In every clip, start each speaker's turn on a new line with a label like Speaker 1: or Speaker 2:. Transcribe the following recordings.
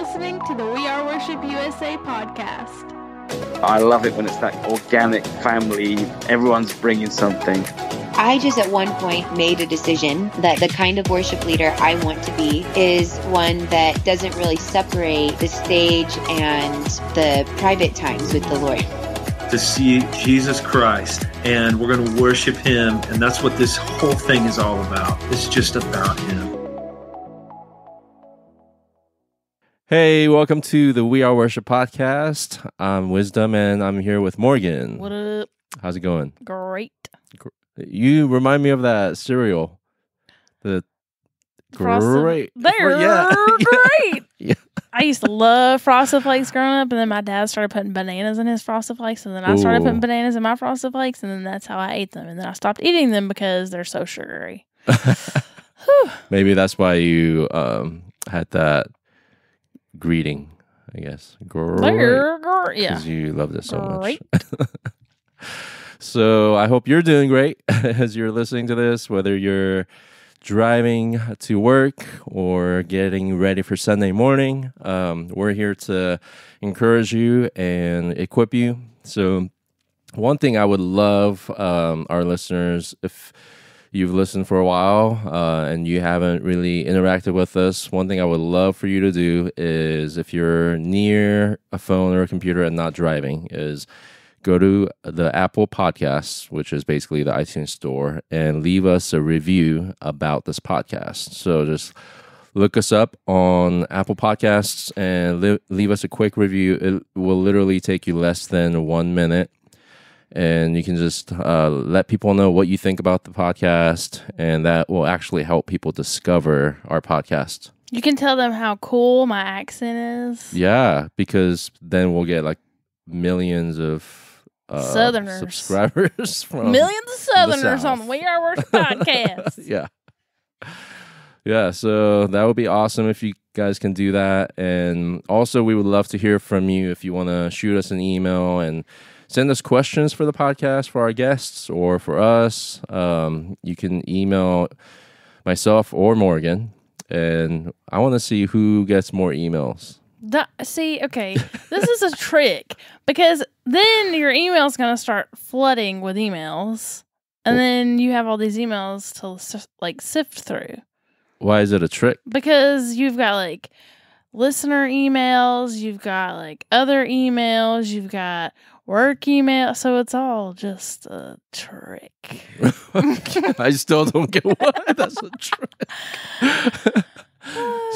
Speaker 1: listening to the We Are Worship USA podcast.
Speaker 2: I love it when it's that organic family. Everyone's bringing something.
Speaker 3: I just at one point made a decision that the kind of worship leader I want to be is one that doesn't really separate the stage and the private times with the Lord.
Speaker 4: To see Jesus Christ, and we're going to worship Him, and that's what this whole thing is all about. It's just about Him.
Speaker 5: Hey, welcome to the We Are Worship podcast. I'm Wisdom, and I'm here with Morgan.
Speaker 6: What up?
Speaker 5: How's it going?
Speaker 6: Great.
Speaker 5: You remind me of that cereal. The great.
Speaker 6: They're great. Yeah. I used to love Frosted Flakes growing up, and then my dad started putting bananas in his Frosted Flakes, and then I started putting bananas in my Frosted Flakes, and then that's how I ate them. And then I stopped eating them because they're so sugary.
Speaker 5: Maybe that's why you had that greeting, I guess. Great.
Speaker 6: Yeah.
Speaker 5: Because you love this so much. So I hope you're doing great as you're listening to this, whether you're driving to work or getting ready for Sunday morning. We're here to encourage you and equip you. So one thing I would love our listeners, if you've listened for a while and you haven't really interacted with us, one thing I would love for you to do is, if you're near a phone or a computer and not driving, is go to the Apple Podcasts, which is basically the iTunes store, and leave us a review about this podcast. So just look us up on Apple Podcasts and leave us a quick review. It will literally take you less than 1 minute. And you can just let people know what you think about the podcast, and that will actually help people discover our podcast.
Speaker 6: You can tell them how cool my accent is.
Speaker 5: Yeah, because then we'll get like millions of
Speaker 6: Southerners
Speaker 5: subscribers from
Speaker 6: millions of Southerners on the We Are Worship podcast.
Speaker 5: Yeah, so that would be awesome if you guys can do that. And also, we would love to hear from you if you want to shoot us an email and send us questions for the podcast, for our guests, or for us. You can email myself or Morgan, and I want to see who gets more emails.
Speaker 6: Okay, this is a trick, because then your email's going to start flooding with emails, and then you have all these emails to sift through.
Speaker 5: Why is it a trick?
Speaker 6: Because you've got listener emails, you've got other emails, you've got work email, so it's all just a trick.
Speaker 5: I still don't get why that's a trick.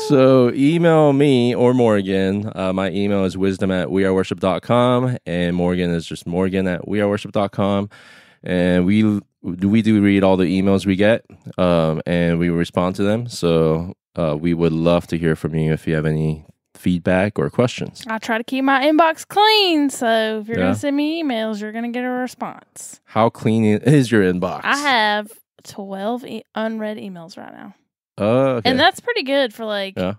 Speaker 5: So email me or Morgan. My email is wisdom@weareworship.com, and Morgan is just morgan@weareworship.com. And we do read all the emails we get, and we respond to them. So we would love to hear from you if you have any feedback or questions.
Speaker 6: I try to keep my inbox clean, so if you're going to send me emails, you're going to get a response.
Speaker 5: How clean is your inbox?
Speaker 6: I have 12 unread emails right now.
Speaker 5: Oh, okay.
Speaker 6: And that's pretty good for a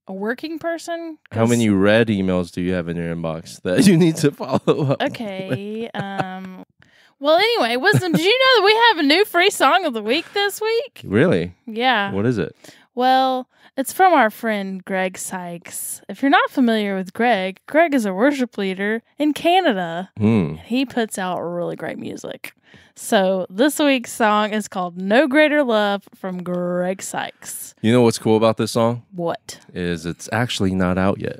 Speaker 6: working person.
Speaker 5: How many read emails do you have in your inbox that you need to follow up?
Speaker 6: Okay. Well, anyway, Wisdom, did you know that we have a new free song of the week this week?
Speaker 5: Really?
Speaker 6: Yeah.
Speaker 5: What is it?
Speaker 6: Well, it's from our friend Greg Sykes. If you're not familiar with Greg is a worship leader in Canada. He puts out really great music. So this week's song is called No Greater Love from Greg Sykes.
Speaker 5: You know what's cool about this song?
Speaker 6: What?
Speaker 5: Is it's actually not out yet.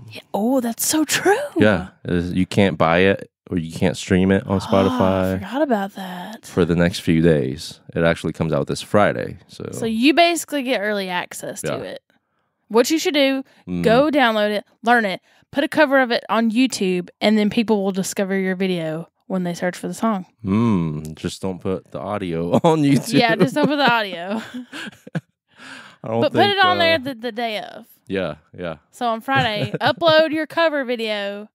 Speaker 6: Yeah. Oh, that's so true.
Speaker 5: Yeah. You can't buy it, or you can't stream it on Spotify.
Speaker 6: I forgot about that.
Speaker 5: For the next few days. It actually comes out this Friday. So
Speaker 6: you basically get early access to it. What you should do, go download it, learn it, put a cover of it on YouTube, and then people will discover your video when they search for the song.
Speaker 5: Just don't put the audio on YouTube.
Speaker 6: Yeah, just don't put the audio. But put it on there the day of.
Speaker 5: Yeah.
Speaker 6: So on Friday, upload your cover video,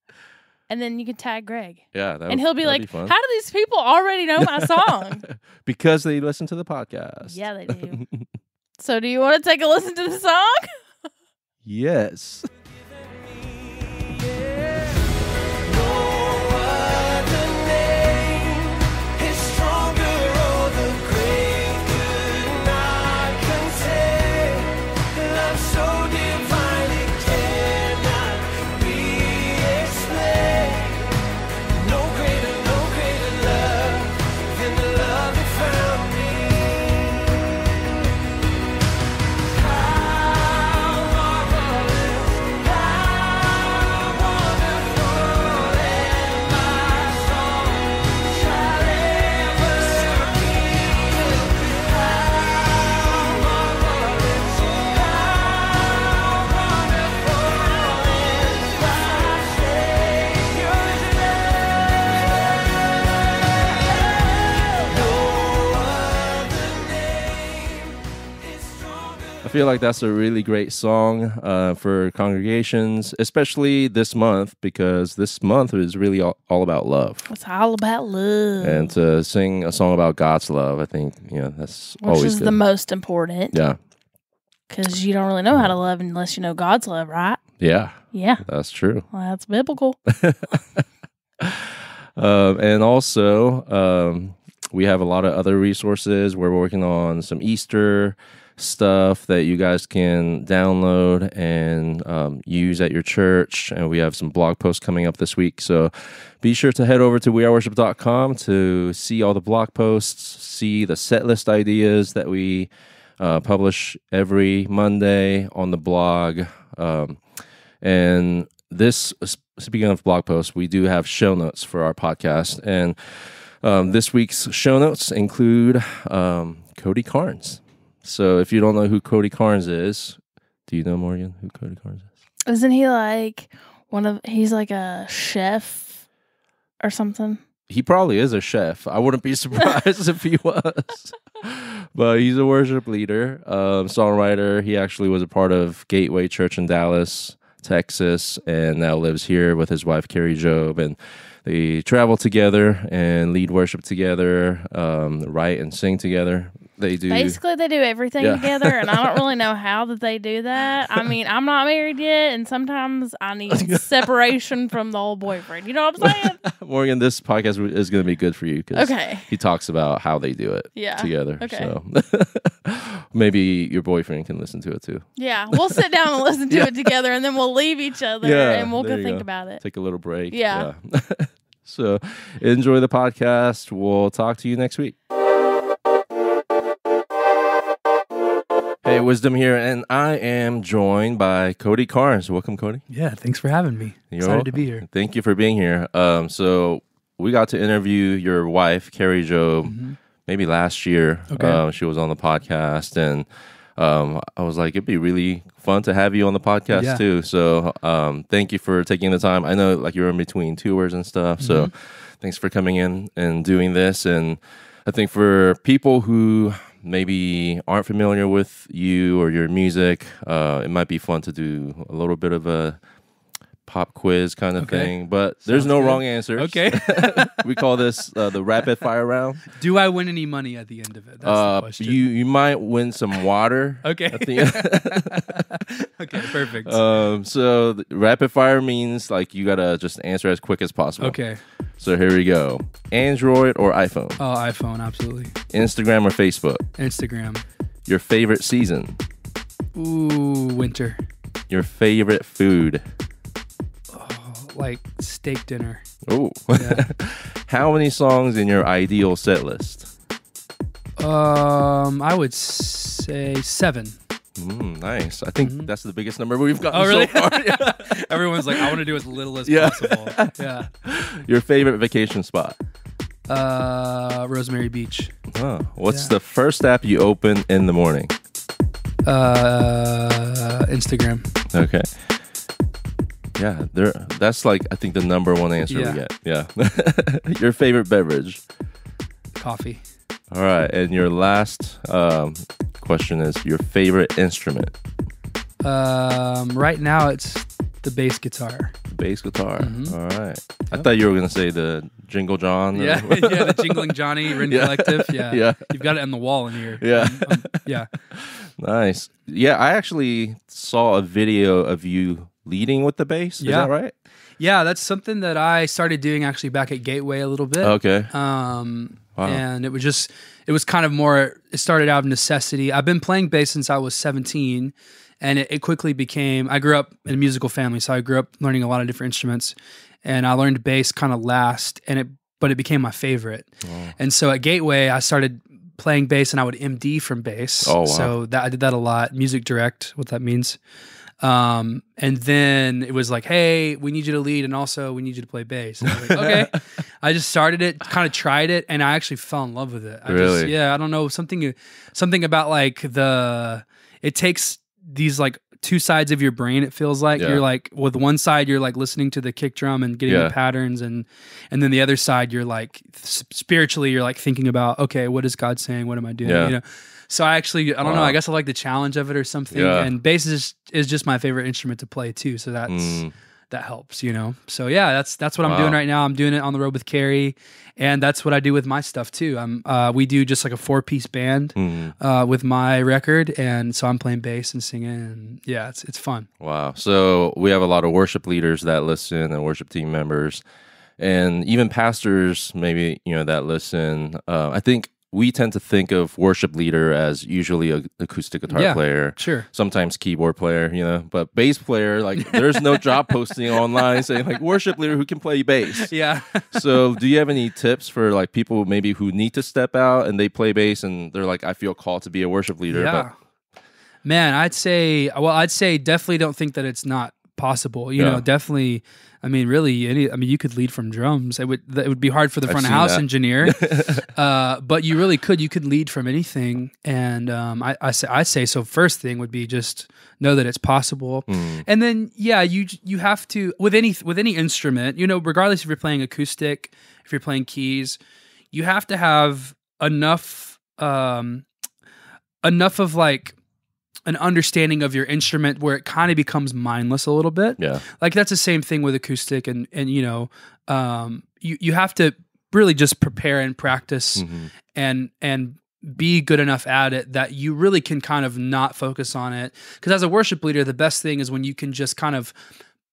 Speaker 6: and then you can tag Greg.
Speaker 5: Yeah,
Speaker 6: and he'll be like, how do these people already know my song?
Speaker 5: Because they listen to the podcast.
Speaker 6: Yeah, they do. So do you want to take a listen to the song?
Speaker 5: Yes.
Speaker 7: So divine it can
Speaker 5: I feel like that's a really great song for congregations, especially this month, because this month is really all about love.
Speaker 6: It's all about love.
Speaker 5: And to sing a song about God's love, I think, that's always good.
Speaker 6: Which is the most important.
Speaker 5: Yeah.
Speaker 6: Because you don't really know how to love unless you know God's love, right?
Speaker 5: Yeah.
Speaker 6: Yeah.
Speaker 5: That's true.
Speaker 6: Well, that's biblical.
Speaker 5: And also, we have a lot of other resources. We're working on some Easter stuff that you guys can download and use at your church. And we have some blog posts coming up this week. So be sure to head over to weareworship.com to see all the blog posts, see the set list ideas that we publish every Monday on the blog. And this, speaking of blog posts, we do have show notes for our podcast. And this week's show notes include Cody Carnes. So if you don't know who Cody Carnes is, do you know, Morgan, who Cody Carnes is?
Speaker 6: Isn't he like he's like a chef or something?
Speaker 5: He probably is a chef. I wouldn't be surprised if he was. But he's a worship leader, songwriter. He actually was a part of Gateway Church in Dallas, Texas, and now lives here with his wife, Carrie Job. And they travel together and lead worship together, write and sing together. They do
Speaker 6: everything together, and I don't really know how that they do that. I mean, I'm not married yet, and sometimes I need separation from the old boyfriend. You know what I'm saying?
Speaker 5: Morgan, this podcast is going to be good for you because he talks about how they do it together. Okay. So maybe your boyfriend can listen to it too.
Speaker 6: Yeah, we'll sit down and listen to it together, and then we'll leave each other, and we'll go think about it.
Speaker 5: Take a little break.
Speaker 6: Yeah.
Speaker 5: So enjoy the podcast. We'll talk to you next week. Hey, Wisdom here, and I am joined by Cody Carnes. Welcome, Cody.
Speaker 7: Yeah, thanks for having me. Excited to be here.
Speaker 5: Thank you for being here. So we got to interview your wife, Carrie Job, maybe last year. Okay. She was on the podcast, and I was like, it'd be really fun to have you on the podcast too. So thank you for taking the time. I know like you're in between tours and stuff, so thanks for coming in and doing this. And I think for people who maybe aren't familiar with you or your music, it might be fun to do a little bit of a pop quiz kind of thing, but there's no wrong answers. Okay. We call this the rapid fire round.
Speaker 7: Do I win any money at the end of it? That's the question.
Speaker 5: You might win some water.
Speaker 7: Okay.
Speaker 5: At the end.
Speaker 7: Okay, perfect.
Speaker 5: So the rapid fire means like you gotta just answer as quick as possible.
Speaker 7: Okay.
Speaker 5: So here we go. Android or iPhone?
Speaker 7: Oh, iPhone, absolutely.
Speaker 5: Instagram or Facebook?
Speaker 7: Instagram.
Speaker 5: Your favorite season?
Speaker 7: Ooh, winter.
Speaker 5: Your favorite food?
Speaker 7: Like steak dinner.
Speaker 5: Oh. Yeah. How many songs in your ideal set list?
Speaker 7: I would say 7.
Speaker 5: Nice. I think that's the biggest number we've gotten
Speaker 7: really?
Speaker 5: so far. Yeah.
Speaker 7: Everyone's like, I want to do as little as possible. Yeah.
Speaker 5: Your favorite vacation spot?
Speaker 7: Rosemary Beach.
Speaker 5: Oh, what's the first app you open in the morning?
Speaker 7: Instagram.
Speaker 5: Okay. Yeah, that's like I think the number one answer we get. Yeah. Your favorite beverage?
Speaker 7: Coffee.
Speaker 5: All right, and your last question is your favorite instrument?
Speaker 7: Right now it's the bass guitar.
Speaker 5: The bass guitar. All right. Yep. I thought you were gonna say the Jingle John.
Speaker 7: Yeah, the Jingling Johnny Rin Collective. Yeah, You've got it on the wall in here.
Speaker 5: Yeah,
Speaker 7: yeah.
Speaker 5: Nice. Yeah, I actually saw a video of you leading with the bass. Is that right?
Speaker 7: Yeah, that's something that I started doing actually back at Gateway a little bit.
Speaker 5: Okay.
Speaker 7: Wow. And it was kind of more, it started out of necessity. I've been playing bass since I was 17, and it quickly became, I grew up in a musical family, so I grew up learning a lot of different instruments, and I learned bass kind of last, but it became my favorite. Wow. And so at Gateway, I started playing bass, and I would MD from bass. Oh, wow. So I did that a lot, music direct, what that means. And then it was like, hey, we need you to lead, and also we need you to play bass. And I was like, okay. I just started it, kind of tried it, and I actually fell in love with it.
Speaker 5: Really?
Speaker 7: I don't know, something about like it takes these like two sides of your brain. It feels like you're like, with one side you're like listening to the kick drum and getting the patterns, and then the other side you're like spiritually you're like thinking about, okay, what is God saying? What am I doing? You know. So I don't know. I guess I like the challenge of it or something.
Speaker 5: Yeah.
Speaker 7: And bass is just my favorite instrument to play too. So that helps, you know? So yeah, that's what I'm doing right now. I'm doing it on the road with Carrie, and that's what I do with my stuff too. We do just like a 4-piece band with my record, and so I'm playing bass and singing, and yeah, it's fun.
Speaker 5: Wow. So we have a lot of worship leaders that listen and worship team members, and even pastors maybe, that listen. I think we tend to think of worship leader as usually an acoustic guitar player,
Speaker 7: sure,
Speaker 5: sometimes keyboard player, but bass player, like there's no job posting online saying like worship leader who can play bass.
Speaker 7: Yeah.
Speaker 5: So do you have any tips for like people maybe who need to step out and they play bass and they're like, I feel called to be a worship leader?
Speaker 7: Yeah. Man, I'd say definitely don't think that it's not possible. You know, definitely. I mean, really, you could lead from drums. It would be hard for the front of house engineer, but you really could. You could lead from anything, and I say so. First thing would be just know that it's possible, and then you have to with any instrument. Regardless if you're playing acoustic, if you're playing keys, you have to have enough of like an understanding of your instrument where it kind of becomes mindless a little bit.
Speaker 5: Yeah.
Speaker 7: Like that's the same thing with acoustic and you have to really just prepare and practice and be good enough at it that you really can kind of not focus on it. Because as a worship leader, the best thing is when you can just kind of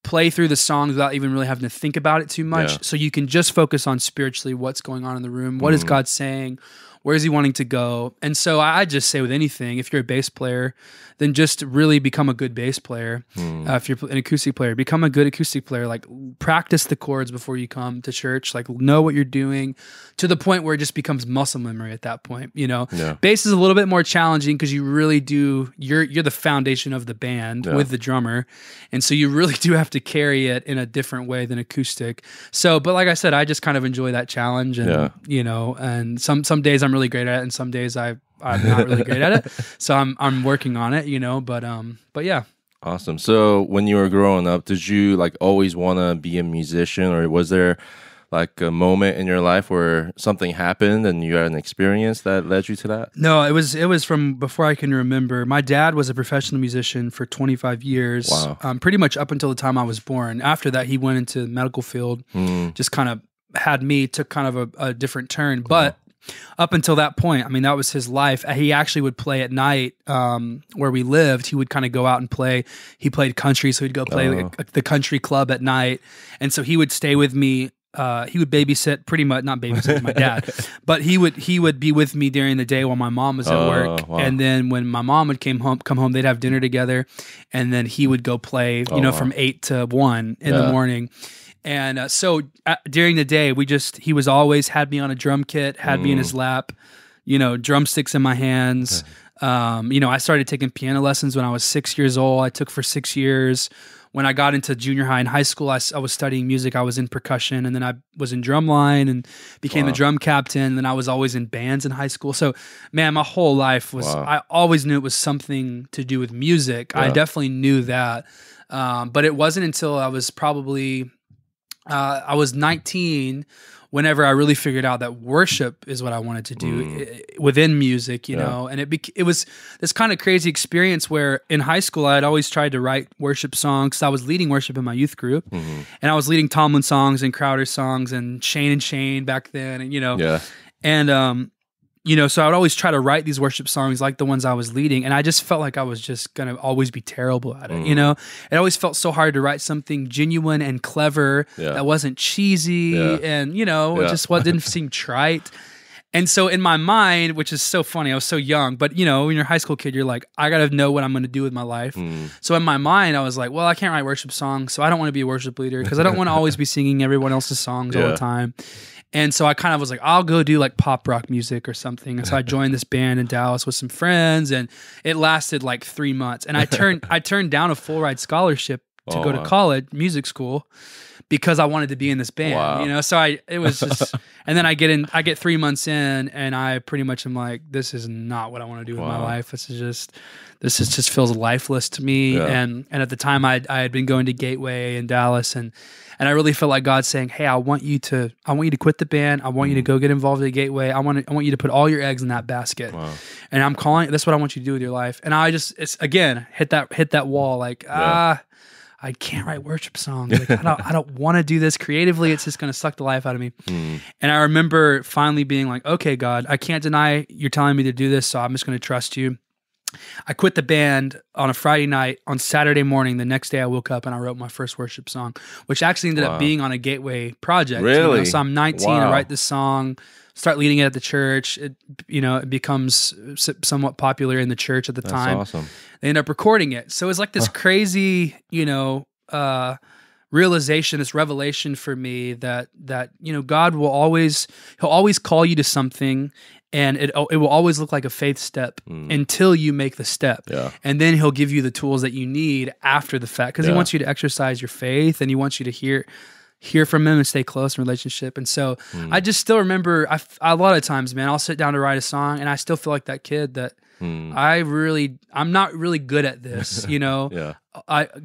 Speaker 7: play through the songs without even really having to think about it too much. Yeah. So you can just focus on spiritually what's going on in the room. What is God saying? Where is he wanting to go? And so I just say with anything, if you're a bass player, then just really become a good bass player. If you're an acoustic player, become a good acoustic player. Like practice the chords before you come to church. Like know what you're doing to the point where it just becomes muscle memory at that point. Bass is a little bit more challenging because you really do. You're the foundation of the band with the drummer, and so you really do have to carry it in a different way than acoustic. So, but like I said, I just kind of enjoy that challenge, and and some days I'm really great at it, and some days I'm not really great at it. So I'm working on it, but yeah.
Speaker 5: Awesome. So when you were growing up, did you like always want to be a musician, or was there like a moment in your life where something happened and you had an experience that led you to that?
Speaker 7: No, it was from before I can remember. My dad was a professional musician for 25 years.
Speaker 5: Wow.
Speaker 7: Pretty much up until the time I was born. After that, he went into the medical field, just kind of had me, took kind of a different turn. But up until that point, I mean, that was his life. He actually would play at night where we lived. He would kind of go out and play. He played country, so he'd go play the country club at night. And so he would stay with me. He would babysit, pretty much, not babysit my dad, but he would be with me during the day while my mom was at work. Wow. And then when my mom would come home, they'd have dinner together. And then he would go play, from 8 to 1 in the morning. And so during the day, he was always had me on a drum kit, had me in his lap, drumsticks in my hands. I started taking piano lessons when I was 6 years old. I took for 6 years. When I got into junior high and high school, I was studying music. I was in percussion, and then I was in drumline and became the drum captain. And then I was always in bands in high school. So, man, my whole life was, I always knew it was something to do with music. I definitely knew that. But it wasn't until I was probably... I was 19 whenever I really figured out that worship is what I wanted to do within music, know, and it was this kind of crazy experience where in high school I had always tried to write worship songs. I was leading worship in my youth group, and I was leading Tomlin songs and Crowder songs and Shane back then, and so I would always try to write these worship songs like the ones I was leading, and I just felt like I was just going to always be terrible at it, It always felt so hard to write something genuine and clever that wasn't cheesy and, it just didn't seem trite. And so in my mind, which is so funny, I was so young, but when you're a high school kid, you're like, I got to know what I'm going to do with my life. So in my mind, I was like, well, I can't write worship songs, so I don't want to be a worship leader because I don't want to always be singing everyone else's songs all the time. And so I kind of was like, I'll go do like pop rock music or something. And so I joined this band in Dallas with some friends, and it lasted like 3 months. And I turned down a full ride scholarship to go to college, music school, because I wanted to be in this band, you know? So it was just, and then I get 3 months in, and I pretty much am like, this is not what I want to do with my life. This just feels lifeless to me.
Speaker 5: Yeah.
Speaker 7: And at the time I had been going to Gateway in Dallas, and I really felt like God saying, hey, I want you to quit the band. I want you to go get involved at Gateway. I want you to put all your eggs in that basket. Wow. And I'm calling, that's what I want you to do with your life. And I just, it's again, hit that wall. Like, I can't write worship songs. Like, I don't want to do this creatively. It's just going to suck the life out of me. And I remember finally being like, okay, God, I can't deny you're telling me to do this. So I'm just going to trust you. I quit the band on a Friday night. On Saturday morning, the next day I woke up and I wrote my first worship song, which actually ended up being on a Gateway project.
Speaker 5: Really?
Speaker 7: You know? So I'm 19, I write this song, start leading it at the church. It becomes somewhat popular in the church at the time.
Speaker 5: That's awesome.
Speaker 7: They end up recording it. So it's like this crazy, realization, this revelation for me that God will always call you to something. And it will always look like a faith step until you make the step. Yeah. And then he'll give you the tools that you need after the fact, because he wants you to exercise your faith, and he wants you to hear from him and stay close in relationship. And so I just still remember, a lot of times, man, I'll sit down to write a song, and I still feel like that kid that I'm not really good at this, God,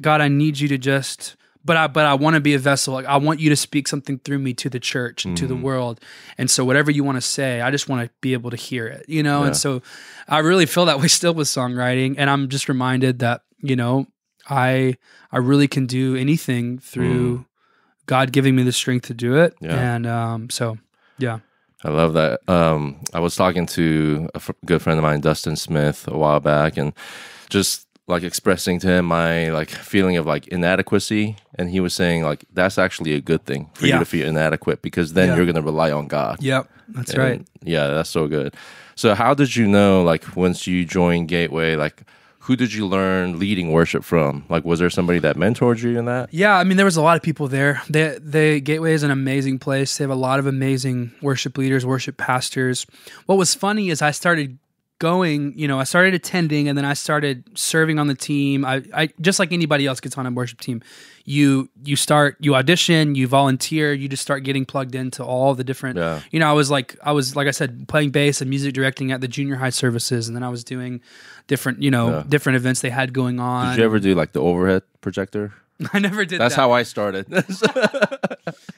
Speaker 7: I need you to just... But I want to be a vessel. Like, I want you to speak something through me to the church and to the world. And so whatever you want to say, I just want to be able to hear it, And so I really feel that way still with songwriting. And I'm just reminded that, I really can do anything through God giving me the strength to do it. Yeah. And
Speaker 5: I love that. I was talking to a good friend of mine, Dustin Smith, a while back, and just like expressing to him my like feeling of like inadequacy, and he was saying like that's actually a good thing for you to feel inadequate, because then you're going to rely on God.
Speaker 7: Yep, that's right.
Speaker 5: Yeah, that's so good. So how did you know, like once you joined Gateway, like who did you learn leading worship from? Like, was there somebody that mentored you in that?
Speaker 7: Yeah, I mean, there was a lot of people there. The Gateway is an amazing place. They have a lot of amazing worship leaders, worship pastors. What was funny is I started I started attending, and then I started serving on the team. I just like anybody else gets on a worship team, you audition, you volunteer, you just start getting plugged into all the different, I was like I said, playing bass and music directing at the junior high services. And then I was doing different, different events they had going on.
Speaker 5: Did you ever do like the overhead projector?
Speaker 7: I never did
Speaker 5: That's
Speaker 7: that.
Speaker 5: how I started.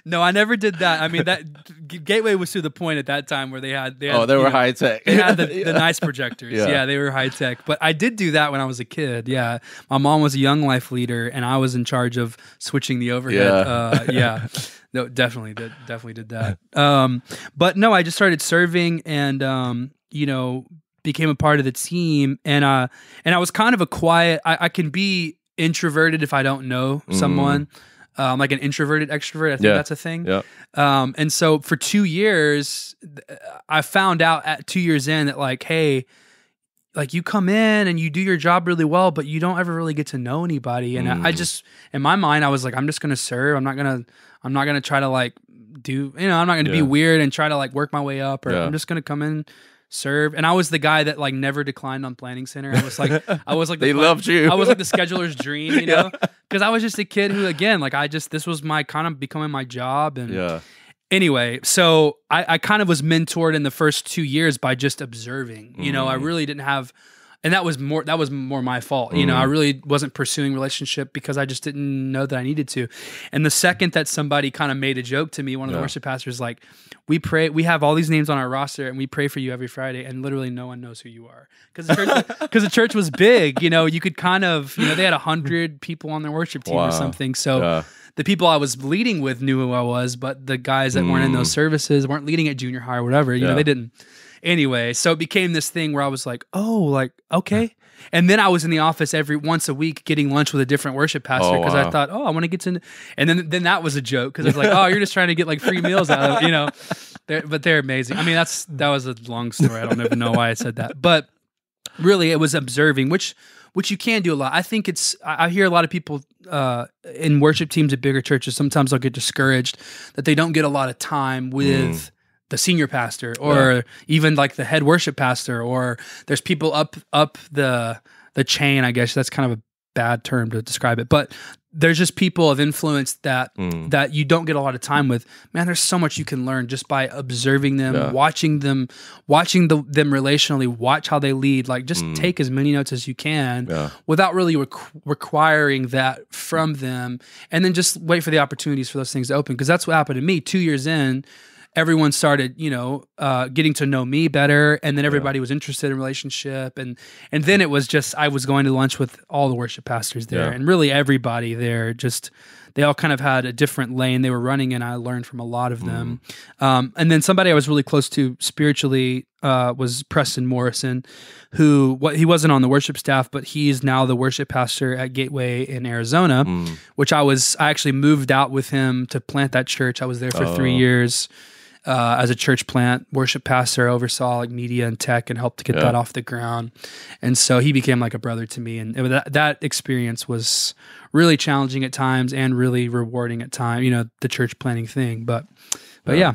Speaker 7: No, I never did that. I mean, that Gateway was to the point at that time where they
Speaker 5: were high tech.
Speaker 7: They had the nice projectors. Yeah, they were high tech. But I did do that when I was a kid. Yeah, my mom was a Young Life leader, and I was in charge of switching the overhead. No, definitely did that. But no, I just started serving, and became a part of the team, and I was kind of a quiet. I can be introverted if I don't know someone. Like an introverted extrovert, I think that's a thing. Yeah. And so for 2 years, I found out at 2 years in that like, hey, like you come in and you do your job really well, but you don't ever really get to know anybody. And I just, in my mind, I was like, I'm just going to serve. I'm not going to try to like do, I'm not going to be weird and try to like work my way up, or I'm just going to come in, serve. And I was the guy that like never declined on Planning Center. I was like
Speaker 5: they loved you.
Speaker 7: I was like the scheduler's dream, because I was just a kid who, again, like this was my kind of becoming my job. And anyway, so I kind of was mentored in the first 2 years by just observing. I really didn't have, and that was more my fault. I really wasn't pursuing relationship because I just didn't know that I needed to. And the second that somebody kind of made a joke to me, one of the worship pastors, like, we have all these names on our roster and we pray for you every Friday, and literally no one knows who you are. Because the church was big, you could kind of, they had 100 people on their worship team or something. So the people I was leading with knew who I was, but the guys that weren't in those services, weren't leading at junior high or whatever, they didn't. Anyway, so it became this thing where I was like, oh, like, okay. And then I was in the office once a week getting lunch with a different worship pastor, because I thought, I want to get to, and then that was a joke, because it's like, oh, you're just trying to get like free meals out of, but they're amazing. I mean, that was a long story. I don't even know why I said that, but really it was observing, which you can do a lot. I think I hear a lot of people in worship teams at bigger churches, sometimes they'll get discouraged that they don't get a lot of time with the senior pastor, or even like the head worship pastor, or there's people up the chain, I guess that's kind of a bad term to describe it, but there's just people of influence that you don't get a lot of time with. Man, there's so much you can learn just by observing them, watching them relationally, watch how they lead. Like, just take as many notes as you can without really requiring that from them, and then just wait for the opportunities for those things to open. Because that's what happened to me. 2 years in, everyone started, getting to know me better, and then everybody was interested in relationship, and then it was just, I was going to lunch with all the worship pastors there, and really everybody there. Just, they all kind of had a different lane they were running, and I learned from a lot of them. And then somebody I was really close to spiritually was Preston Morrison, he wasn't on the worship staff, but he's now the worship pastor at Gateway in Arizona, which I actually moved out with him to plant that church. I was there for 3 years. As a church plant, worship pastor, oversaw like media and tech and helped to get that off the ground. And so he became like a brother to me. And that experience was really challenging at times and really rewarding at times, the church planting thing. But yeah.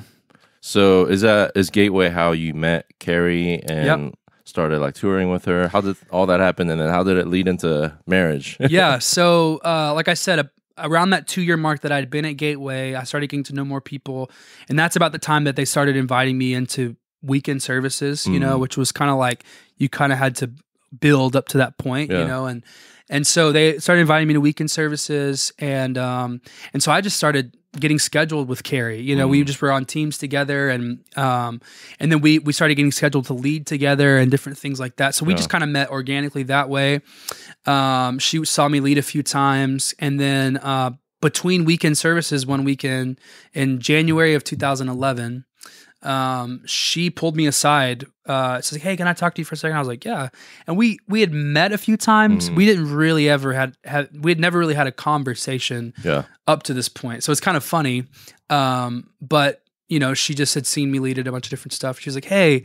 Speaker 5: So is Gateway how you met Carrie and started like touring with her? How did all that happen? And then how did it lead into marriage?
Speaker 7: Yeah. So like I said, around that 2 year mark that I'd been at Gateway, I started getting to know more people. And that's about the time that they started inviting me into weekend services, which was kind of like, you kind of had to build up to that point, and so they started inviting me to weekend services. And so I just started getting scheduled with Carrie. We just were on teams together, and then we started getting scheduled to lead together and different things like that. So we just kind of met organically that way. She saw me lead a few times, and then between weekend services one weekend in January of 2011, she pulled me aside. She's like, "Hey, can I talk to you for a second?" I was like, "Yeah." And we had met a few times. We didn't really ever we had never really had a conversation up to this point. So it's kind of funny. But she just had seen me lead at a bunch of different stuff. She was like, "Hey,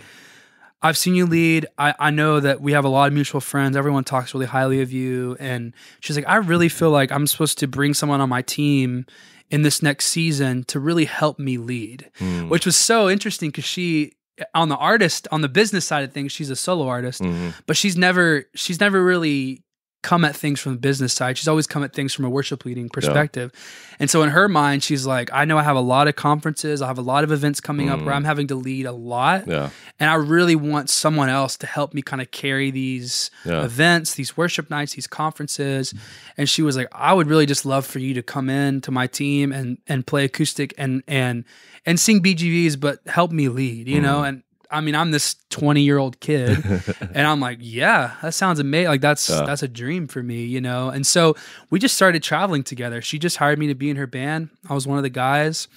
Speaker 7: I've seen you lead. I know that we have a lot of mutual friends. Everyone talks really highly of you." And she's like, "I really feel like I'm supposed to bring someone on my team in this next season to really help me lead," which was so interesting because she, on the business side of things, she's a solo artist, but she's never really come at things from the business side. She's always come at things from a worship leading perspective. And so in her mind, she's like, I know I have a lot of conferences. I have a lot of events coming up where I'm having to lead a lot. And I really want someone else to help me kind of carry these events, these worship nights, these conferences. And she was like, I would really just love for you to come in to my team and play acoustic and sing BGVs, but help me lead, And I mean, I'm this 20-year-old kid, and I'm like, yeah, that sounds amazing. Like that's a dream for me, And so we just started traveling together. She just hired me to be in her band. I was one of the guys,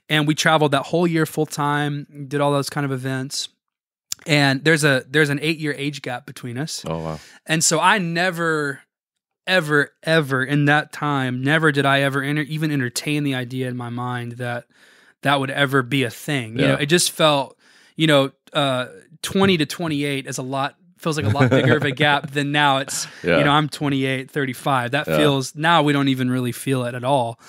Speaker 7: and we traveled that whole year full time. Did all those kind of events, and there's an 8-year age gap between us.
Speaker 5: Oh wow!
Speaker 7: And so I never, ever in that time, never did I ever even entertain the idea in my mind that would ever be a thing. It just felt. 20 to 28 feels like a lot bigger of a gap than now. It's, I'm 28, 35. That feels, now we don't even really feel it at all.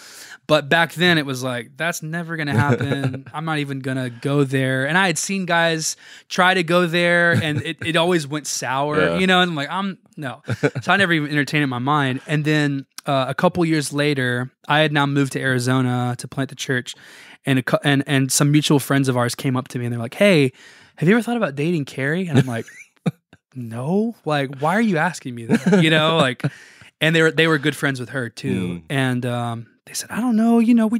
Speaker 7: But back then it was like, that's never going to happen. I'm not even going to go there. And I had seen guys try to go there, and it always went sour, and I'm like, no. So I never even entertained it in my mind. And then a couple years later, I had now moved to Arizona to plant the church. And some mutual friends of ours came up to me, and they're like, "Hey, have you ever thought about dating Carrie?" And I'm like, "No, like, why are you asking me that?" And they were good friends with her too. And they said, "I don't know, we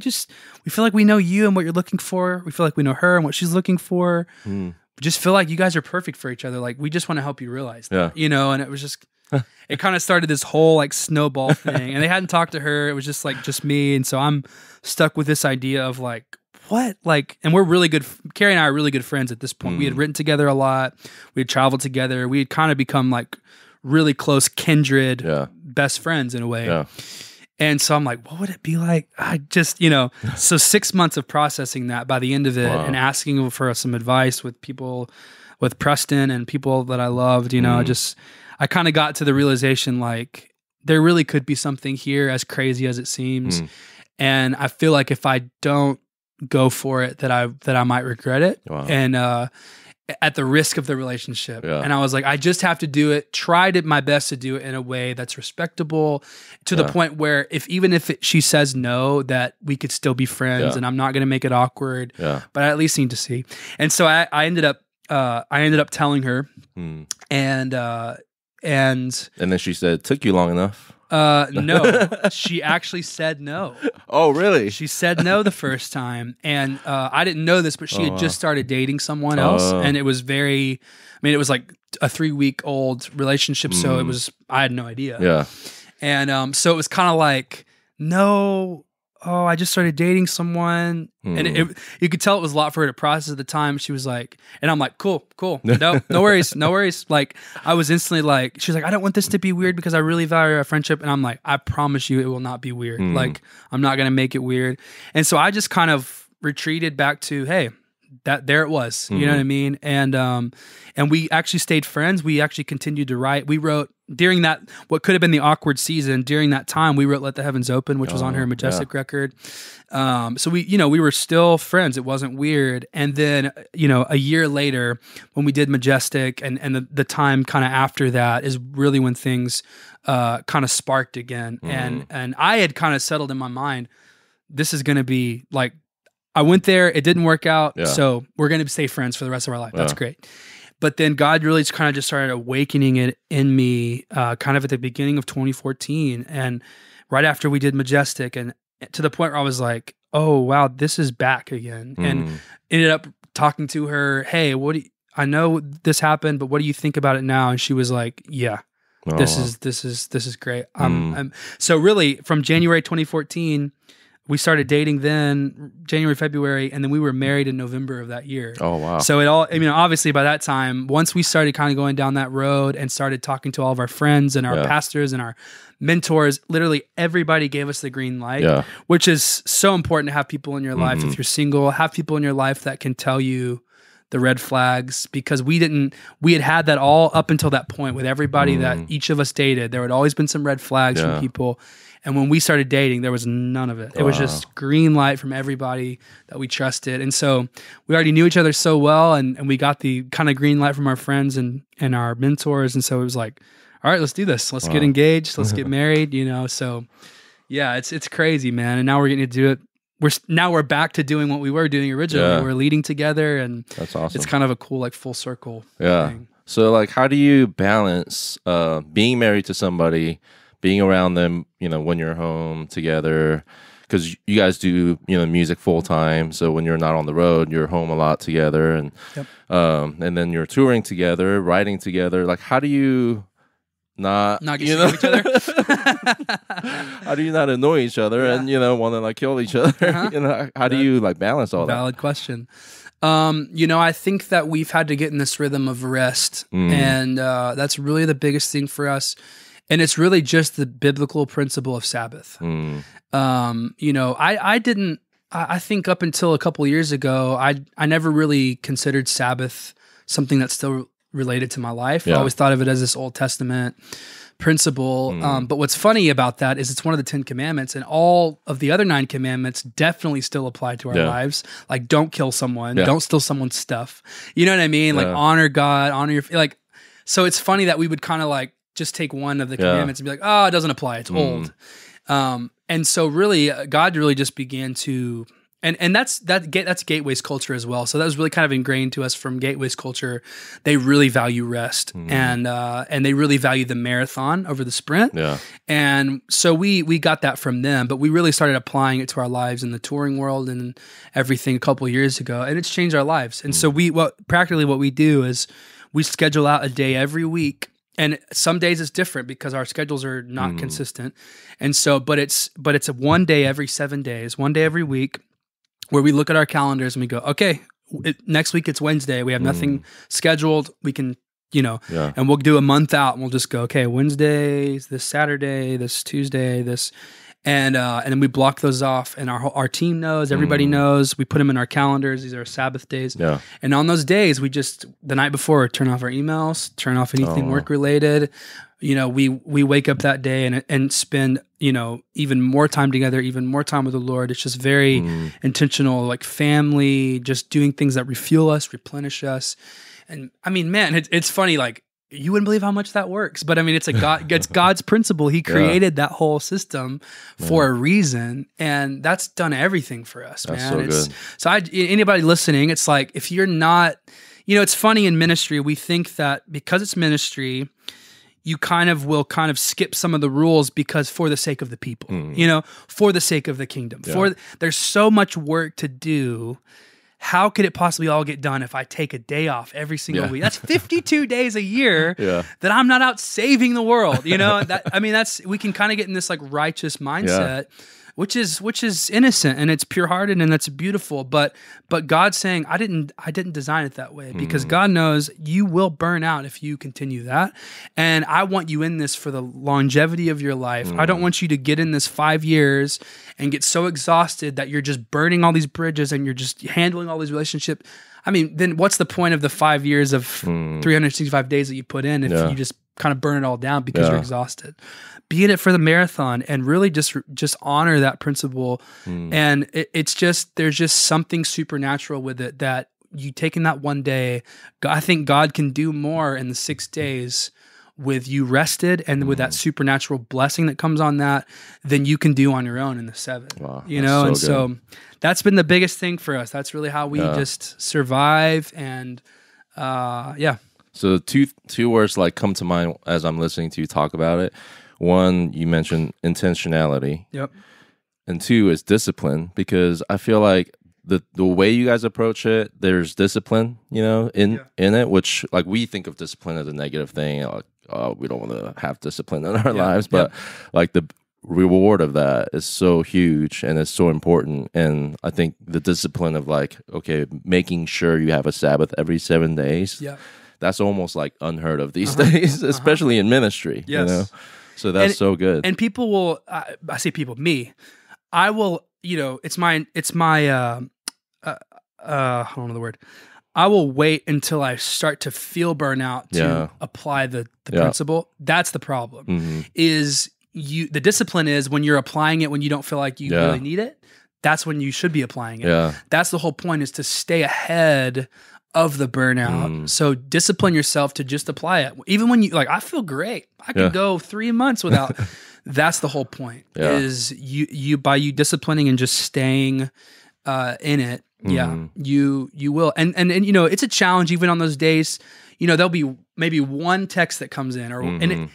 Speaker 7: feel like we know you and what you're looking for. We feel like we know her and what she's looking for. We just feel like you guys are perfect for each other. Like, we just want to help you realize that, And it was just." It kind of started this whole like snowball thing, and they hadn't talked to her. It was just me. And so I'm stuck with this idea of like, what? Like, and we're really good. Carrie and I are really good friends at this point. We had written together a lot. We had traveled together. We had kind of become like really close, kindred, best friends in a way. And so I'm like, what would it be like? I just, so 6 months of processing that by the end of it and asking for some advice with people, with Preston and people that I loved, I kind of got to the realization like there really could be something here, as crazy as it seems. And I feel like if I don't go for it, that I might regret it. at the risk of the relationship.
Speaker 5: Yeah.
Speaker 7: And I was like, I just have to do it. Tried my best to do it in a way that's respectable to the point where even if she says no, that we could still be friends and I'm not going to make it awkward, but I at least need to see. And so I ended up telling her and
Speaker 5: then she said, it took you long enough.
Speaker 7: No, she actually said no.
Speaker 5: Oh, really?
Speaker 7: She said no the first time. And I didn't know this, but she had just started dating someone else. And it was it was like a 3-week-old relationship. So I had no idea.
Speaker 5: Yeah.
Speaker 7: And so it was kind of like, no, I just started dating someone. And you could tell it was a lot for her to process at the time. She was like, and I'm like, cool. No worries. Like, I was instantly like, she's like, I don't want this to be weird because I really value our friendship. And I'm like, I promise you it will not be weird. Like, I'm not going to make it weird. And so I just kind of retreated back to, hey, there it was, you know what I mean? And we actually stayed friends. We actually continued to write. We wrote during that, what could have been the awkward season, during that time, we wrote Let the Heavens Open, which was on her Majestic record. So we were still friends. It wasn't weird. And then, a year later when we did Majestic and the time kind of after that is really when things kind of sparked again. And I had kind of settled in my mind, this is going to be like, I went there, it didn't work out, so we're going to stay friends for the rest of our life. That's great. But then God really kind of just started awakening it in me kind of at the beginning of 2014 and right after we did Majestic, and to the point where I was like, oh, wow, this is back again. And ended up talking to her, hey, I know this happened, but what do you think about it now? And she was like, yeah, this is great. So really from January 2014, we started dating then, January, February, and then we were married in November of that year.
Speaker 5: Oh, wow.
Speaker 7: So obviously by that time, once we started kind of going down that road and started talking to all of our friends and our pastors and our mentors, literally everybody gave us the green light, which is so important to have people in your life. If you're single, have people in your life that can tell you the red flags, because we had that all up until that point with everybody that each of us dated. There had always been some red flags from people. And when we started dating, there was none of it. It was just green light from everybody that we trusted. And so we already knew each other so well, and we got the kind of green light from our friends and our mentors. And so it was like, all right, let's do this. Let's get engaged. Let's get married, So yeah, it's crazy, man. And now we're getting to do it. We're back to doing what we were doing originally. Yeah. We're leading together, and
Speaker 5: that's awesome.
Speaker 7: It's kind of a cool, like, full circle thing.
Speaker 5: So, like, how do you balance being married to somebody, being around them, when you're home together? Because you guys do, music full time. So when you're not on the road, you're home a lot together, and then you're touring together, writing together. Like, how do you not get to know each other? How do you not annoy each other and want to like kill each other? How do you like balance all that?
Speaker 7: Valid question. I think that we've had to get in this rhythm of rest, and that's really the biggest thing for us. And it's really just the biblical principle of Sabbath. I think up until a couple of years ago, I never really considered Sabbath something that's still related to my life. I always thought of it as this Old Testament principle. But what's funny about that is it's one of the 10 commandments, and all of the other 9 commandments definitely still apply to our lives. Like, don't kill someone, don't steal someone's stuff. You know what I mean? Like, honor God, honor your, like, so it's funny that we would kind of like just take one of the commandments and be like, oh, it doesn't apply. It's old. And so really God really just began to, and that's Gateway's culture as well. So that was really kind of ingrained to us from Gateway's culture. They really value rest, and they really value the marathon over the sprint. And so we got that from them, but we really started applying it to our lives in the touring world and everything a couple of years ago, and it's changed our lives. And so practically what we do is we schedule out a day every week. And some days it's different because our schedules are not consistent. And so, but it's a one day every 7 days, one day every week, where we look at our calendars and we go, okay, next week it's Wednesday. We have nothing scheduled. We can, and we'll do a month out, and we'll just go, okay, Wednesday, this Saturday, this Tuesday, this, and then we block those off, and our team knows, everybody knows. We put them in our calendars. These are Sabbath days. And on those days, we just, the night before, turn off our emails, turn off anything work related. We wake up that day and spend, even more time together, even more time with the Lord. It's just very intentional, like family, just doing things that refuel us, replenish us. And I mean, man, it's funny. Like, you wouldn't believe how much that works, but I mean, it's God's principle. He created that whole system for a reason, and that's done everything for us, man.
Speaker 5: That's so good.
Speaker 7: Anybody listening, it's like, if you're not, it's funny in ministry, we think that because it's ministry, you will skip some of the rules because for the sake of the people, for the sake of the kingdom, there's so much work to do. How could it possibly all get done if I take a day off every single week? That's 52 days a year that I'm not out saving the world. We can kind of get in this like righteous mindset, which is innocent and it's pure-hearted and that's beautiful. But God's saying, I didn't design it that way, because God knows you will burn out if you continue that. And I want you in this for the longevity of your life. I don't want you to get in this 5 years and get so exhausted that you're just burning all these bridges and you're just handling all these relationships. I mean, then what's the point of the 5 years of 365 days that you put in if you just kind of burn it all down because you're exhausted? Be in it for the marathon and really just honor that principle. And it's just, there's just something supernatural with it that you taking that one day, I think God can do more in the 6 days with you rested and with that supernatural blessing that comes on that than you can do on your own in the 7.
Speaker 5: Wow,
Speaker 7: so that's been the biggest thing for us. That's really how we just survive. And
Speaker 5: So two words like come to mind as I'm listening to you talk about it. One, you mentioned intentionality.
Speaker 7: Yep.
Speaker 5: And 2 is discipline, because I feel like the way you guys approach it, there's discipline, in it, which like we think of discipline as a negative thing. Like, we don't want to have discipline in our lives, but like the reward of that is so huge and it's so important. And I think the discipline of like, okay, making sure you have a Sabbath every 7 days, that's almost like unheard of these days, especially in ministry, So that's so good.
Speaker 7: And people will, I say people, me, I will, it's my I don't know the word. I will wait until I start to feel burnout to apply the principle. That's the problem. Is the discipline is when you're applying it when you don't feel like you really need it. That's when you should be applying it. That's the whole point, is to stay ahead of the burnout. So discipline yourself to just apply it. Even when you I feel great. I could go 3 months without. That's the whole point. Is you by you disciplining and just staying in it. You will. And it's a challenge even on those days. There'll be maybe one text that comes in and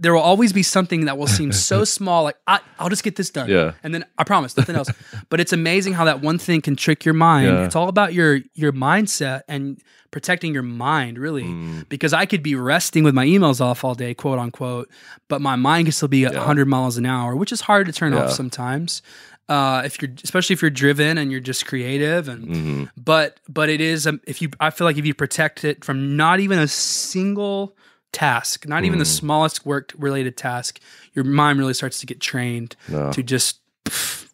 Speaker 7: there will always be something that will seem so small, like I'll just get this done. And then I promise, nothing else. But it's amazing how that one thing can trick your mind. It's all about your mindset and protecting your mind, really. Because I could be resting with my emails off all day, quote unquote, but my mind can still be at 100 miles an hour, which is hard to turn off sometimes. Especially if you're driven and you're just creative, and but it is I feel like if you protect it from not even a single task, not even the smallest work related task, your mind really starts to get trained to just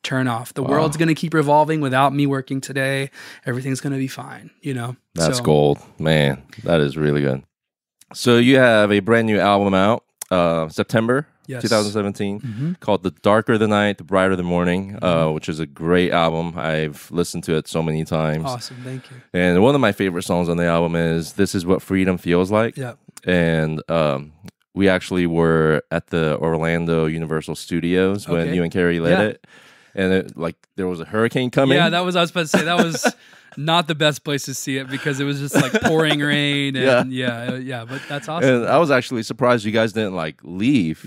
Speaker 7: turn off. The world's going to keep revolving without me working today. Everything's going to be fine,
Speaker 5: That's gold, man. That is really good. So you have a brand new album out, September 2017, called The Darker the Night, The Brighter the Morning, which is a great album. I've listened to it so many times.
Speaker 7: Awesome, thank you.
Speaker 5: And one of my favorite songs on the album is This Is What Freedom Feels Like. And we actually were at the Orlando Universal Studios when you and Carrie led it. And there was a hurricane coming.
Speaker 7: Yeah, I was about to say, that was not the best place to see it because it was just like pouring rain. And but that's awesome.
Speaker 5: And I was actually surprised you guys didn't leave,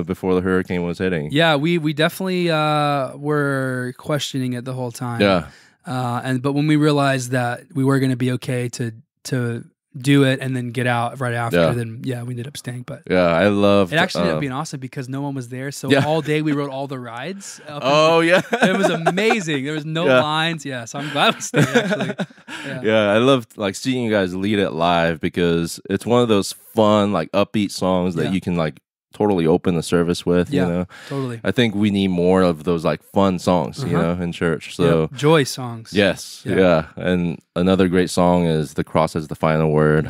Speaker 5: before the hurricane was hitting.
Speaker 7: Yeah, we definitely were questioning it the whole time. But when we realized that we were going to be okay to do it and then get out right after, then we ended up staying. But
Speaker 5: I loved
Speaker 7: it. Actually ended up being awesome because no one was there, so all day we rode all the rides. It was amazing. There was no lines. So I'm glad we stayed. Actually,
Speaker 5: I loved seeing you guys lead it live because it's one of those fun upbeat songs that you can totally open the service with.
Speaker 7: Totally.
Speaker 5: I think we need more of those fun songs, in church. So
Speaker 7: joy songs.
Speaker 5: Yes, and another great song is "The Cross Has the Final Word."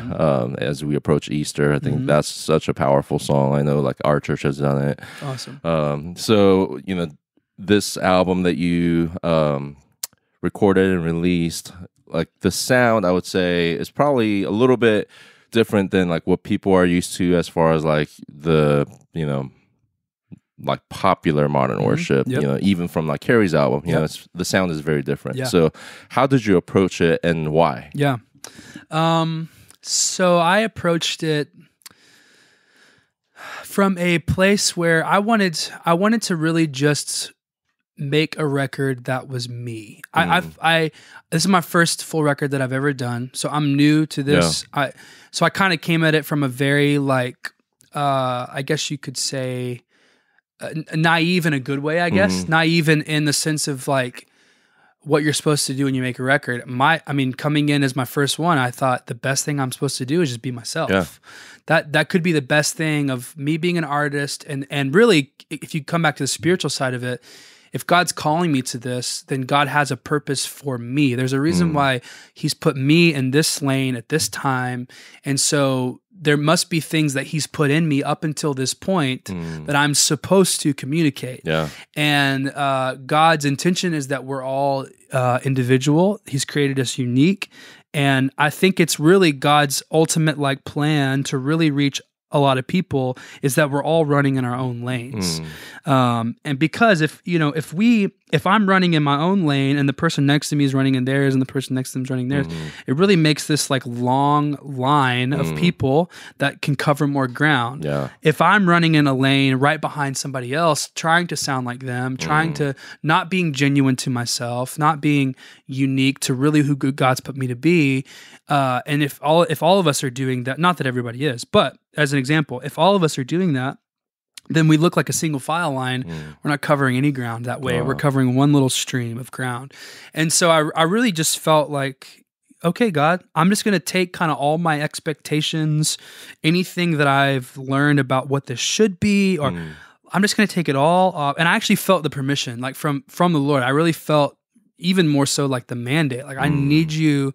Speaker 5: As we approach Easter, I think that's such a powerful song. I know our church has done it.
Speaker 7: Awesome.
Speaker 5: So this album that you recorded and released, like the sound, I would say, is probably a little bit different than like what people are used to as far as like the, like popular modern worship, even from like Carrie's album, the sound is very different. So how did you approach it and why?
Speaker 7: Yeah. So I approached it from a place where I wanted to really just make a record that was me. This is my first full record that I've ever done, so I'm new to this. I kind of came at it from a very like, I guess you could say, naive in a good way. I guess naive in the sense of like what you're supposed to do when you make a record. Coming in as my first one, I thought the best thing I'm supposed to do is just be myself. Yeah. That could be the best thing of me being an artist. And really, if you come back to the spiritual side of it, if God's calling me to this, then God has a purpose for me. There's a reason why he's put me in this lane at this time. And so there must be things that he's put in me up until this point that I'm supposed to communicate. Yeah. And God's intention is that we're all individual. He's created us unique. And I think it's really God's ultimate like plan to really reach a lot of people is that we're all running in our own lanes. And because if I'm running in my own lane and the person next to me is running in theirs and the person next to them is running theirs, it really makes this like long line of people that can cover more ground. Yeah. If I'm running in a lane right behind somebody else, trying to sound like them, trying to not being genuine to myself, not being unique to really who God's put me to be, and if all of us are doing that, not that everybody is, but as an example, if all of us are doing that, then we look like a single file line. We're not covering any ground that way. We're covering one little stream of ground. And so I really just felt like, okay, God, I'm just going to take kind of all my expectations, anything that I've learned about what this should be, or I'm just going to take it all off. And I actually felt the permission, like from the Lord. I really felt even more so like the mandate. Like, I need you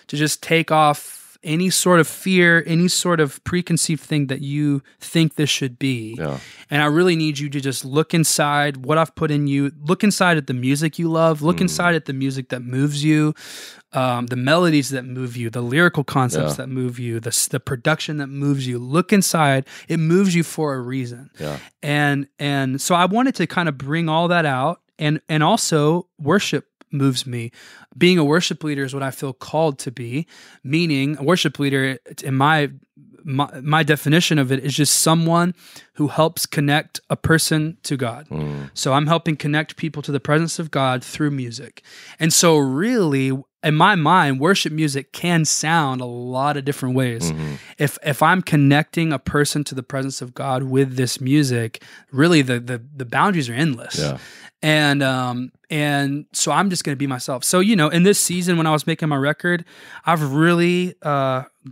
Speaker 7: to just take off any sort of fear, any sort of preconceived thing that you think this should be. Yeah. And I really need you to just look inside what I've put in you, look inside at the music you love, look inside at the music that moves you, the melodies that move you, the lyrical concepts that move you, the production that moves you. Look inside. It moves you for a reason. Yeah. And so I wanted to kind of bring all that out, and also worship moves me. Being a worship leader is what I feel called to be, meaning a worship leader, in my definition of it, is just someone who helps connect a person to God. So I'm helping connect people to the presence of God through music. And so really, in my mind, worship music can sound a lot of different ways. If I'm connecting a person to the presence of God with this music, really the boundaries are endless. Yeah. And so I'm just going to be myself. So, in this season when I was making my record, I've really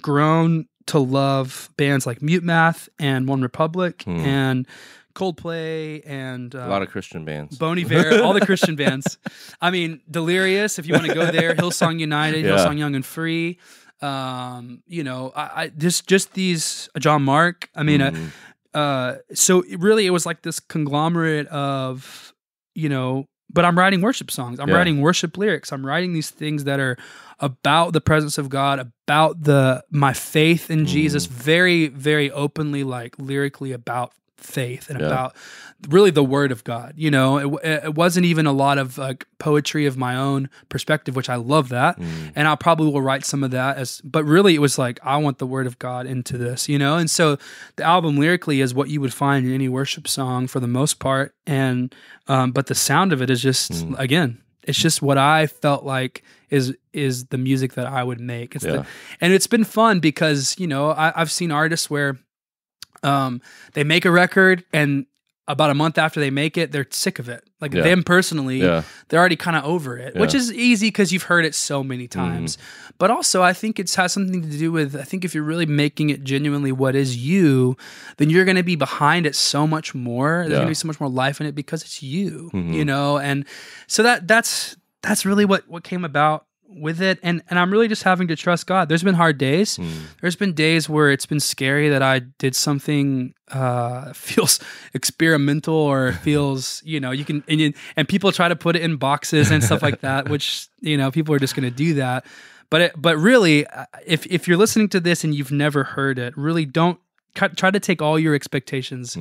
Speaker 7: grown to love bands like Mute Math and One Republic and Coldplay and
Speaker 5: a lot of Christian bands.
Speaker 7: Bon Iver, all the Christian bands. I mean, Delirious, if you want to go there, Hillsong United, Hillsong Young and Free. I just these John Mark. I mean, so really it was like this conglomerate of, but I'm writing worship songs. I'm writing worship lyrics. I'm writing these things that are about the presence of God, about my faith in Jesus, very, very openly, like lyrically about faith and about really the word of God. It wasn't even a lot of like poetry of my own perspective, which I love that. And I probably will write some of that but really it was like, I want the word of God into this, and so the album lyrically is what you would find in any worship song for the most part. And, but the sound of it is just, again, it's just what I felt like is the music that I would make. And it's been fun because, I've seen artists where they make a record and about a month after they make it, they're sick of it. Like them personally, they're already kind of over it, which is easy because you've heard it so many times. But also I think it has something to do with, I think if you're really making it genuinely what is you, then you're going to be behind it so much more. There's going to be so much more life in it because it's you, And so that's really what came about with it, and I'm really just having to trust God. There's been hard days. There's been days where it's been scary that I did something feels experimental or feels, you can, and people try to put it in boxes and stuff like that, which, people are just going to do that. But really, if you're listening to this and you've never heard it, really don't try to take all your expectations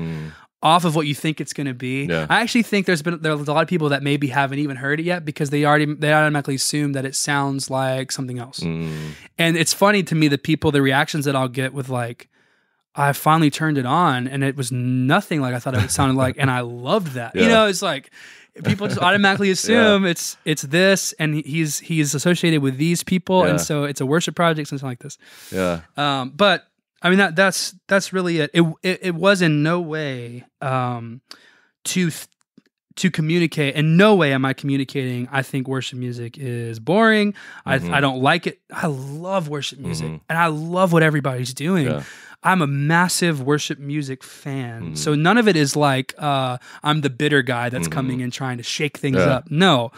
Speaker 7: off of what you think it's going to be. Yeah. I actually think there's a lot of people that maybe haven't even heard it yet because they automatically assume that it sounds like something else. And it's funny to me the reactions that I'll get with like, I finally turned it on and it was nothing like I thought it would sound like, and I loved that. Yeah. It's like people just automatically assume it's this, and he's associated with these people, and so it's a worship project, something like this. Yeah. But I mean that's really it. It was in no way to communicate. In no way am I communicating I think worship music is boring. I don't like it. I love worship music, and I love what everybody's doing. Yeah. I'm a massive worship music fan. So none of it is like I'm the bitter guy that's coming and trying to shake things up. No.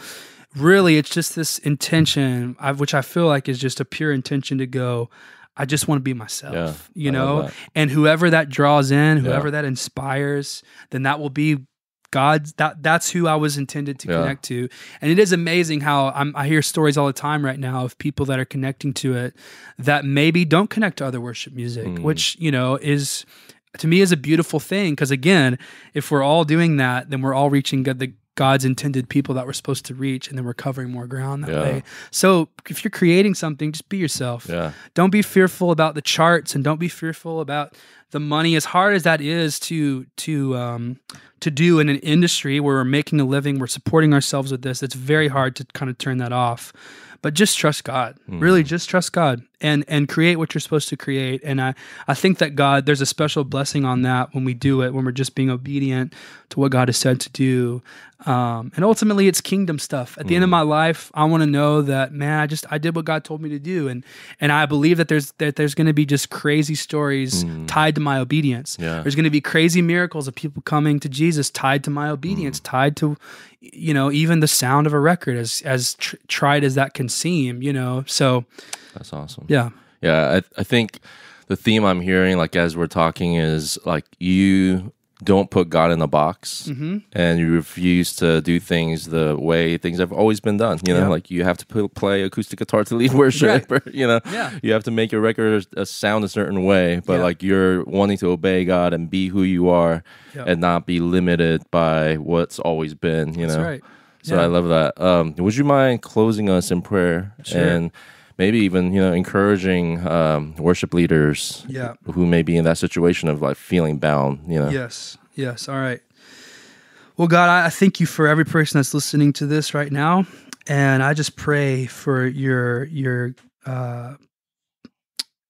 Speaker 7: Really, it's just this intention, which I feel like is just a pure intention to go, I just want to be myself, and whoever that draws in, whoever that inspires, then that will be God. That's who I was intended to connect to. And it is amazing how I hear stories all the time right now of people that are connecting to it that maybe don't connect to other worship music, which, is, to me, is a beautiful thing. Because again, if we're all doing that, then we're all reaching God's intended people that we're supposed to reach, and then we're covering more ground that way. So if you're creating something, just be yourself. Yeah. Don't be fearful about the charts, and don't be fearful about the money. As hard as that is to do in an industry where we're making a living, we're supporting ourselves with this, it's very hard to kind of turn that off. But just trust God. Really, just trust God and create what you're supposed to create. And I think that God, there's a special blessing on that when we do it, when we're just being obedient to what God has said to do. And ultimately, it's kingdom stuff. At the end of my life, I want to know that, man, I did what God told me to do. And I believe that there's going to be just crazy stories tied to my obedience. Yeah. There's going to be crazy miracles of people coming to Jesus tied to my obedience, tied to, even the sound of a record, as tried as that can seem, so
Speaker 5: that's awesome.
Speaker 7: Yeah.
Speaker 5: Yeah. I think the theme I'm hearing, like, as we're talking, is like, you don't put God in a box, and you refuse to do things the way things have always been done. Like, you have to play acoustic guitar to lead worship, right. You have to make your record sound a certain way, but like, you're wanting to obey God and be who you are, and not be limited by what's always been,
Speaker 7: That's right.
Speaker 5: So I love that. Would you mind closing us in prayer?
Speaker 7: Sure.
Speaker 5: And maybe even, encouraging worship leaders who may be in that situation of like feeling bound,
Speaker 7: Yes. All right. Well, God, I thank you for every person that's listening to this right now. And I just pray for your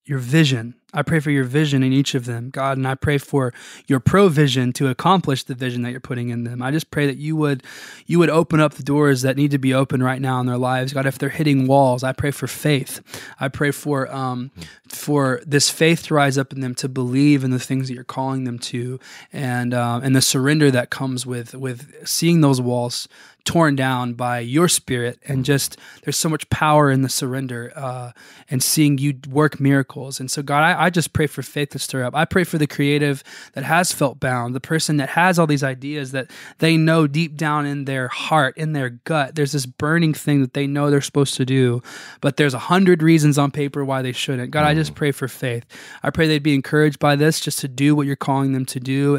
Speaker 7: vision. I pray for your vision in each of them, God, and I pray for your provision to accomplish the vision that you're putting in them. I just pray that you would open up the doors that need to be open right now in their lives, God. If they're hitting walls, I pray for faith. I pray for this faith to rise up in them to believe in the things that you're calling them to, and the surrender that comes with seeing those walls torn down by your Spirit, and just there's so much power in the surrender and seeing you work miracles. And so, God, I just pray for faith to stir up. I pray for the creative that has felt bound, the person that has all these ideas that they know deep down in their heart, in their gut, there's this burning thing that they know they're supposed to do, but there's 100 reasons on paper why they shouldn't. God, I just pray for faith. I pray they'd be encouraged by this, just to do what you're calling them to do,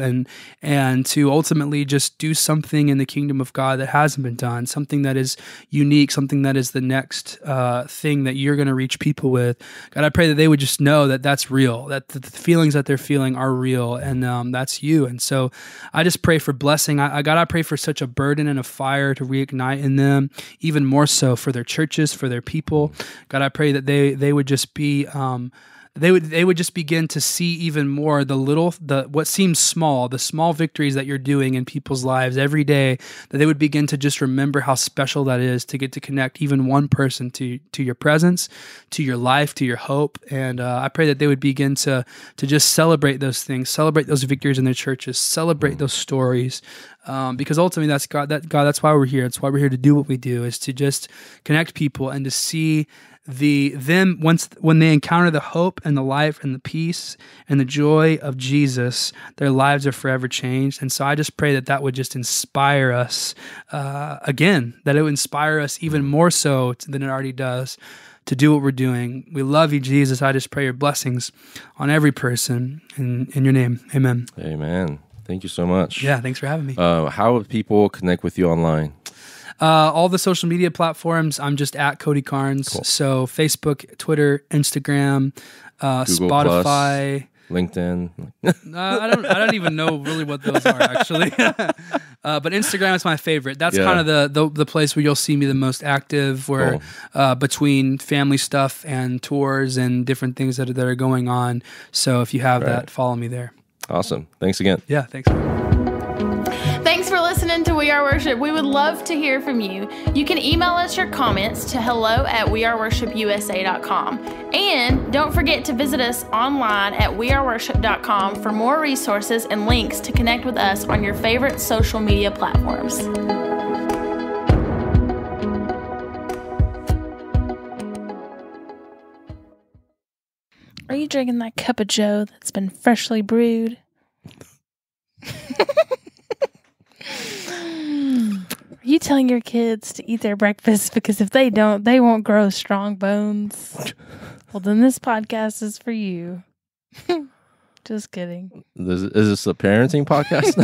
Speaker 7: and to ultimately just do something in the kingdom of God that hasn't been done, something that is unique, something that is the next thing that you're going to reach people with. God, I pray that they would just know that that's real, that the feelings that they're feeling are real, and that's you. And so I just pray for blessing. God, I pray for such a burden and a fire to reignite in them, even more so for their churches, for their people. God, I pray that they would just be they would just begin to see even more what seems small, the small victories that you're doing in people's lives every day, that they would begin to just remember how special that is to get to connect even one person to your presence, to your life, to your hope. And I pray that they would begin to just celebrate those things, celebrate those victories in their churches, celebrate those stories. Because ultimately that's God, that's why we're here. It's why we're here to do what we do, is to just connect people and to see when they encounter the hope and the life and the peace and the joy of Jesus, their lives are forever changed. And so I just pray that would just inspire us again, that it would inspire us even more so than it already does to do what we're doing. We love you, Jesus. I just pray your blessings on every person in your name. Amen.
Speaker 5: Amen. Thank you so much.
Speaker 7: Yeah, thanks for having me.
Speaker 5: How would people connect with you online?
Speaker 7: All the social media platforms, I'm just at Cody Carnes. Cool. So Facebook, Twitter, Instagram, Spotify,
Speaker 5: LinkedIn.
Speaker 7: I don't even know really what those are actually. But Instagram is my favorite. That's kind of the place where you'll see me the most active, where between family stuff and tours and different things that are going on. So if you have that, follow me there.
Speaker 5: Awesome. Thanks again.
Speaker 7: Yeah, thanks.
Speaker 1: Thanks for listening to We Are Worship. We would love to hear from you. You can email us your comments to hello@weareworshipusa.com. And don't forget to visit us online at weareworship.com for more resources and links to connect with us on your favorite social media platforms.
Speaker 6: Are you drinking that cup of joe that's been freshly brewed? Are you telling your kids to eat their breakfast because if they don't, they won't grow strong bones? Well, then this podcast is for you. Just kidding.
Speaker 5: Is this a parenting podcast?